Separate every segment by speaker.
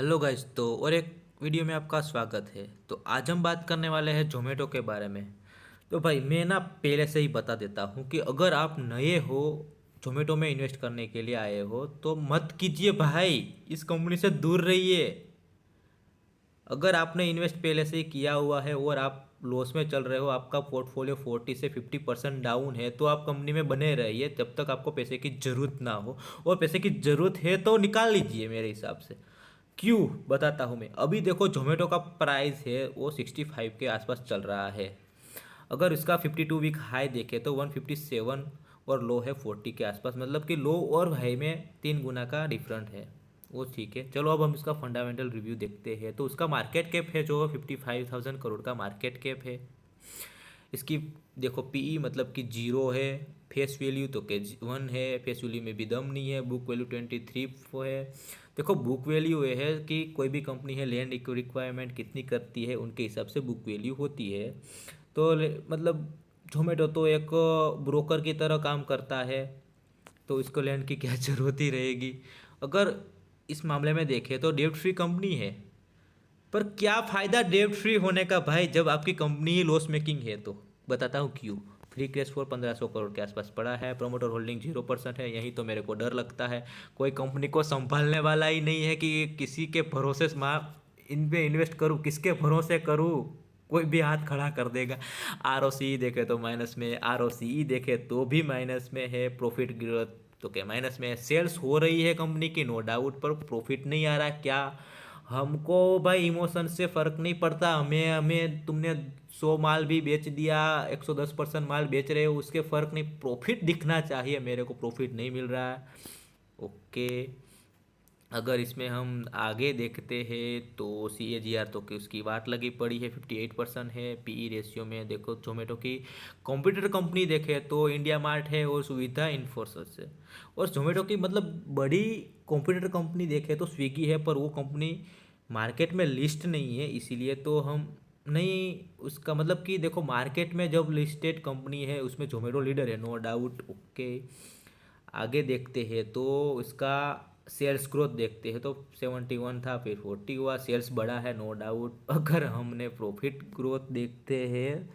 Speaker 1: Hello guys. तो और एक वीडियो में आपका स्वागत है। तो आज हम बात करने वाले हैं जोमेटो के बारे में। तो भाई मैं ना पहले से ही बता देता हूँ कि अगर आप नए हो, जोमेटो में इन्वेस्ट करने के लिए आए हो तो मत कीजिए भाई, इस कंपनी से दूर रहिए। अगर आपने इन्वेस्ट पहले से ही किया हुआ है और आप लॉस में चल रहे हो, आपका पोर्टफोलियो 40 से 50% डाउन है, तो आप कंपनी में बने रहिए जब तक आपको पैसे की ज़रूरत ना हो। और पैसे की ज़रूरत है तो निकाल लीजिए मेरे हिसाब से। क्यों बताता हूँ मैं। अभी देखो जोमेटो का प्राइस है वो 65 के आसपास चल रहा है। अगर इसका 52 वीक हाई देखे तो 157 और लो है 40 के आसपास, मतलब कि लो और हाई में 3 गुना का डिफरेंट है। वो ठीक है, चलो अब हम इसका फंडामेंटल रिव्यू देखते हैं। तो उसका मार्केट कैप है जो 55,000 करोड़ का मार्केट कैप है। इसकी देखो पीई मतलब कि जीरो है। फेस वैल्यू तो के 1 है, फेस वैल्यू में भी दम नहीं है। बुक वैल्यू 23 है। देखो बुक वैल्यू ये है कि कोई भी कंपनी है लैंड रिक्वायरमेंट कितनी करती है उनके हिसाब से बुक वैल्यू होती है। तो मतलब जोमेटो तो एक ब्रोकर की तरह काम करता है, तो इसको लैंड की क्या ज़रूरत ही रहेगी। अगर इस मामले में देखें तो डेब्ट फ्री कंपनी है। पर क्या फ़ायदा डेब्ट फ्री होने का भाई, जब आपकी कंपनी ही लॉस मेकिंग है। तो बताता हूँ क्यों। फ्री कैश फ्लो 1500 करोड़ के आसपास पड़ा है। प्रोमोटर होल्डिंग 0% है। यही तो मेरे को डर लगता है। कोई कंपनी को संभालने वाला ही नहीं है कि किसी के भरोसे इन पे इन्वेस्ट करूँ, किसके भरोसे करूँ। कोई भी हाथ खड़ा कर देगा। आर ओ सी देखे तो माइनस में, आर ओ सी देखे तो भी माइनस में है। प्रॉफिट ग्रोथ तो क्या माइनस में है। सेल्स हो रही है कंपनी की नो डाउट, पर प्रॉफिट नहीं आ रहा। क्या हमको भाई इमोशन से फ़र्क नहीं पड़ता। हमें हमें तुमने 100 माल भी बेच दिया, 110% माल बेच रहे हो, उसके फ़र्क नहीं, प्रॉफिट दिखना चाहिए। मेरे को प्रॉफिट नहीं मिल रहा है। ओके। अगर इसमें हम आगे देखते हैं तो सी ए जी आर तो कि उसकी वाट लगी पड़ी है, 58% है। पी ई रेशियो में देखो जोमेटो की कॉम्पिटिटर कंपनी देखे तो इंडिया मार्ट है और सुविधा इन्फोसिस है। और जोमेटो की मतलब बड़ी कॉम्पिटिटर कंपनी देखे तो स्विगी है, पर वो कंपनी मार्केट में लिस्ट नहीं है, इसीलिए तो हम नहीं। उसका मतलब कि देखो मार्केट में जब लिस्टेड कंपनी है उसमें जोमेटो लीडर है, नो डाउट। ओके। आगे देखते हैं तो इसका सेल्स ग्रोथ देखते हैं तो 71 था, फिर 40 हुआ। सेल्स बढ़ा है नो डाउट। अगर हमने प्रॉफिट ग्रोथ देखते हैं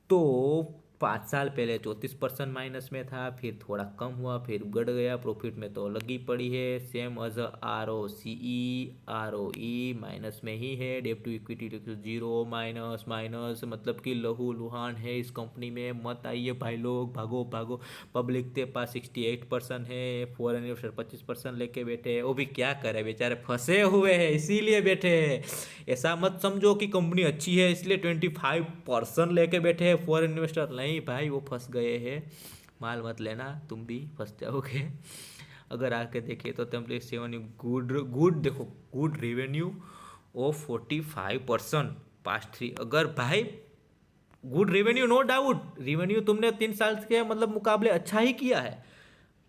Speaker 1: तो 5 साल पहले 34% माइनस में था, फिर थोड़ा कम हुआ, फिर बढ़ गया। प्रॉफिट में तो लगी पड़ी है। Same as R O C E, R O E minus में ही है। Debt to equity zero, minus minus, मतलब कि लहू लुहान है इस कंपनी में। मत आइए भाई लोग, भागो भागो। पब्लिक के पास 68% है। फॉरेन इन्वेस्टर 25% लेके बैठे हैं। वो भी क्या करे, बेचारे फंसे हुए हैं इसीलिए बैठे हैं। ऐसा मत समझो कि कंपनी अच्छी है इसलिए 25% लेके बैठे हैं फॉरेन इन्वेस्टर। नहीं भाई, वो फंस गए हैं। माल मत लेना, तुम भी फंस जाओगे। अगर आके देखिए तो टेम्पलेट सेवन गुड गुड देखो, good revenue of 45% past three. अगर भाई good revenue no doubt, revenue तुमने 3 साल के मतलब मुकाबले अच्छा ही किया है।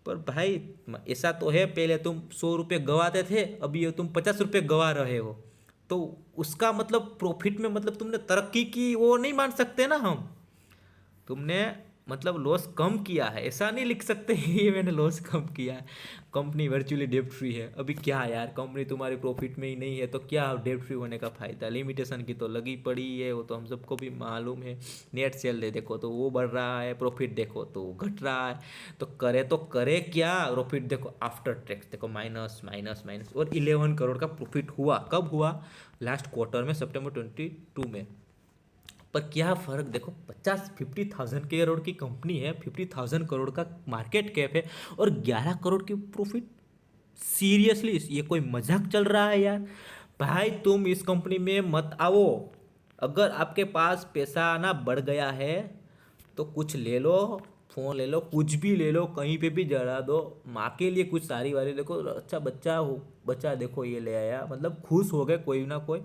Speaker 1: पर भाई ऐसा तो है, पहले तुम 100 रुपये गवाते थे, अभी ये तुम 50 रुपये गवा रहे हो। तो उसका मतलब प्रॉफिट में मतलब तुमने तरक्की की, वो नहीं मान सकते ना हम। तुमने मतलब लॉस कम किया है, ऐसा नहीं लिख सकते ये मैंने लॉस कम किया है। कंपनी वर्चुअली डेब्ट फ्री है। अभी क्या यार, कंपनी तुम्हारी प्रॉफिट में ही नहीं है तो क्या डेब्ट फ्री होने का फ़ायदा। लिमिटेशन की तो लगी पड़ी है, वो तो हम सबको भी मालूम है। नेट सेल दे देखो तो वो बढ़ रहा है, प्रॉफिट देखो तो वो घट रहा है। तो करे क्या। प्रॉफिट देखो आफ्टर टैक्स देखो माइनस माइनस माइनस, और 11 करोड़ का प्रॉफिट हुआ। कब हुआ, लास्ट क्वार्टर में, सितंबर 22 में। पर क्या फ़र्क देखो, 50,000 की कंपनी है, 50,000 करोड़ का मार्केट कैप है, और 11 करोड़ की प्रॉफिट। सीरियसली ये कोई मजाक चल रहा है यार। भाई तुम इस कंपनी में मत आओ। अगर आपके पास पैसा ना बढ़ गया है तो कुछ ले लो, फ़ोन ले लो, कुछ भी ले लो, कहीं पे भी जला दो। माँ के लिए कुछ सारी वारी देखो, अच्छा बच्चा हो, बच्चा देखो ये ले आया, मतलब खुश हो गए कोई ना कोई।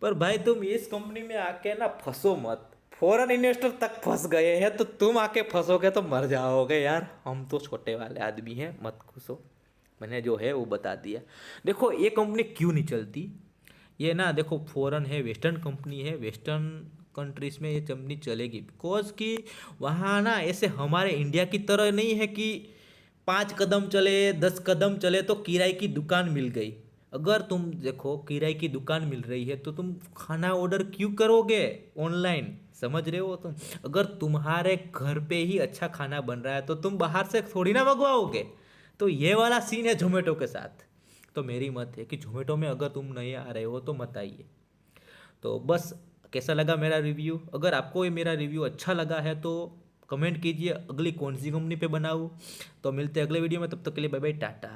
Speaker 1: पर भाई तुम इस कंपनी में आके ना फंसो मत। फॉरेन इन्वेस्टर तक फंस गए हैं तो तुम आके फंसोगे तो मर जाओगे यार। हम तो छोटे वाले आदमी हैं, मत घुसो। मैंने जो है वो बता दिया। देखो ये कंपनी क्यों नहीं चलती। ये ना देखो फॉरेन है, वेस्टर्न कंपनी है, वेस्टर्न कंट्रीज़ में ये कंपनी चलेगी बिकॉज कि वहाँ ना ऐसे हमारे इंडिया की तरह नहीं है कि 5 कदम चले 10 कदम चले तो किराए की दुकान मिल गई। अगर तुम देखो किराए की दुकान मिल रही है तो तुम खाना ऑर्डर क्यों करोगे ऑनलाइन? समझ रहे हो तुम? अगर तुम्हारे घर पे ही अच्छा खाना बन रहा है तो तुम बाहर से थोड़ी ना मंगवाओगे। तो ये वाला सीन है जोमेटो के साथ। तो मेरी मत है कि जोमेटो में अगर तुम नहीं आ रहे हो तो मत आइए। तो बस, कैसा लगा मेरा रिव्यू? अगर आपको ये मेरा रिव्यू अच्छा लगा है तो कमेंट कीजिए अगली कौन सी कंपनी पे बनाऊँ। तो मिलते हैं अगले वीडियो में, तब तक के लिए बाय बाय, टाटा।